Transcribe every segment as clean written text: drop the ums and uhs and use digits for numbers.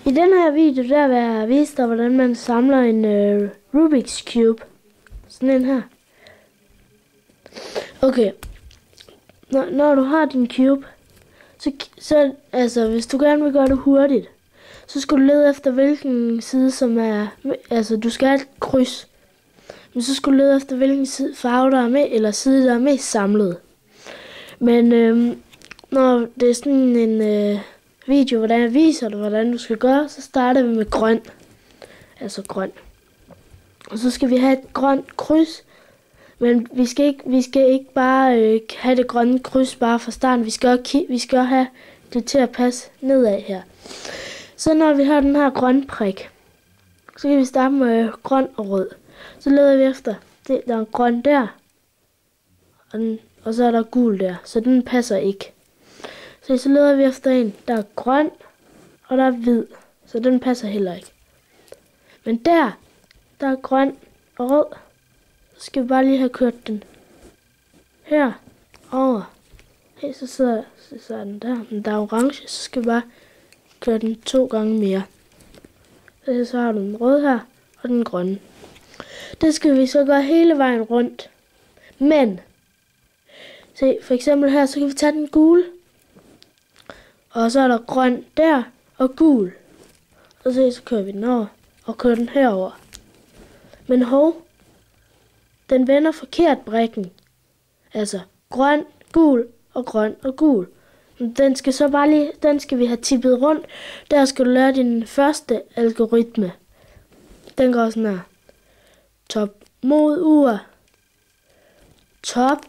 I den her video, der vil jeg vise dig, hvordan man samler en Rubik's Cube. Sådan en her. Okay. Når du har din cube, så altså, hvis du gerne vil gøre det hurtigt, så skal du lede efter hvilken side, som er, altså du skal have et kryds. Men så skal du lede efter hvilken farve, der er med, eller side, der er mest samlet. Men når det er sådan en video, hvordan jeg viser dig, hvordan du skal gøre, så starter vi med grøn. Altså grøn. Og så skal vi have et grønt kryds. Men vi skal ikke bare have det grønne kryds bare fra starten. Vi skal have det til at passe nedad her. Så når vi har den her grønne prik, så kan vi starte med grøn og rød. Så leder vi efter, der er grøn der, og så er der gul der, så den passer ikke. Så leder vi efter en, der er grøn, og der er hvid, så den passer heller ikke. Men der er grøn og rød, så skal vi bare lige have kørt den her over. Hey, så sidder den der, men der er orange, så skal vi bare køre den 2 gange mere. Så har du den røde her, og den grønne. Det skal vi så gøre hele vejen rundt. Men, se for eksempel her, så kan vi tage den gule. Og så er der grøn der, og gul. Og så kører vi den over, og kører den herover. Men hov, den vender forkert brikken. Altså grøn, gul og grøn og gul. Den skal så bare lige, den skal vi have tippet rundt. Der skal du lære din første algoritme. Den går sådan her. Top mod ur. Top.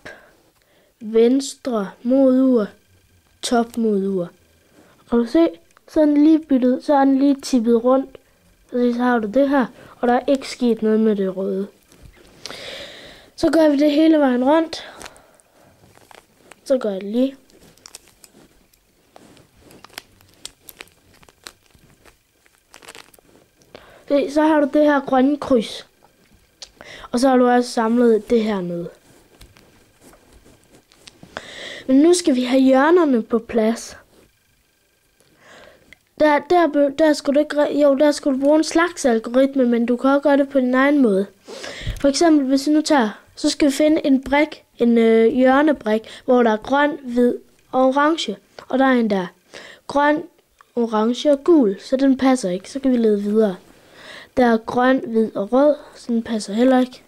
Venstre mod ur. Top mod ur. Kan du se? Så er den lige byttet, så er den lige tippet rundt. Så har du det her, og der er ikke sket noget med det røde. Så gør vi det hele vejen rundt. Så gør jeg det lige. Se, så har du det her grønne kryds. Og så har du også samlet det her ned. Men nu skal vi have hjørnerne på plads. Der skal du ikke, jo, der skal du bruge en slags algoritme, men du kan også gøre det på din egen måde. For eksempel, hvis vi nu tager, så skal vi finde en brik, en hjørnebrik, hvor der er grøn, hvid og orange. Og der er en der grøn, orange og gul, så den passer ikke. Så kan vi lede videre. Der er grøn, hvid og rød, så den passer heller ikke.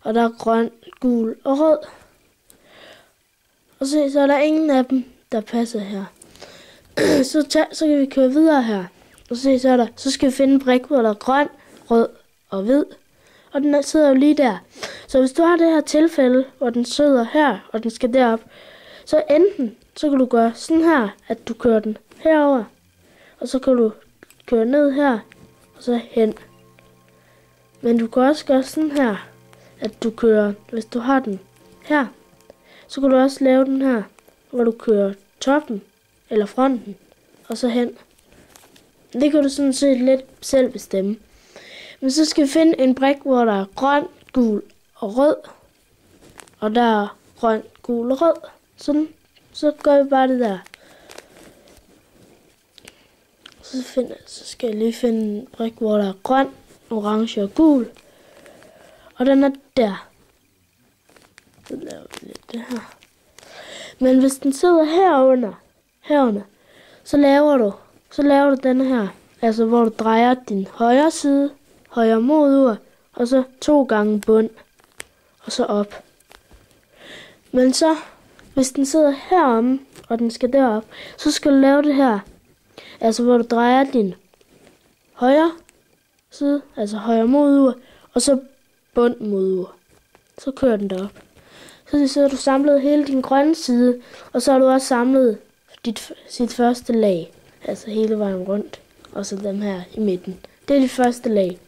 Og der er grøn, gul og rød. Og så er der ingen af dem, der passer her. Så kan vi køre videre her. Og så skal vi finde en brik, hvor der er grøn, rød og hvid. Og den sidder jo lige der. Så hvis du har det her tilfælde, hvor den sidder her, og den skal derop, så enten, så kan du gøre sådan her, at du kører den herover, og så kan du køre ned her, og så hen. Men du kan også gøre sådan her, at du kører, hvis du har den her, så kan du også lave den her, hvor du kører toppen, eller fronten, og så hen. Det kan du sådan set lidt selv bestemme. Men så skal vi finde en brik, hvor der er grøn, gul og rød. Og der er grøn, gul og rød. Sådan. Så gør vi bare det der. Så skal jeg lige finde en brik, hvor der er grøn, orange og gul. Og den er der. Så laver vi lidt det her. Men hvis den sidder herunder, så laver du denne her. Altså hvor du drejer din højre side, højre mod ur, og så 2 gange bund, og så op. Men så, hvis den sidder heromme, og den skal derop, så skal du lave det her. Altså hvor du drejer din højre side, altså højre mod ur, og så bund mod ur. Så kører den derop. Så har du samlet hele din grønne side, og så har du også samlet sit første lag. Altså hele vejen rundt, og så dem her i midten. Det er det første lag.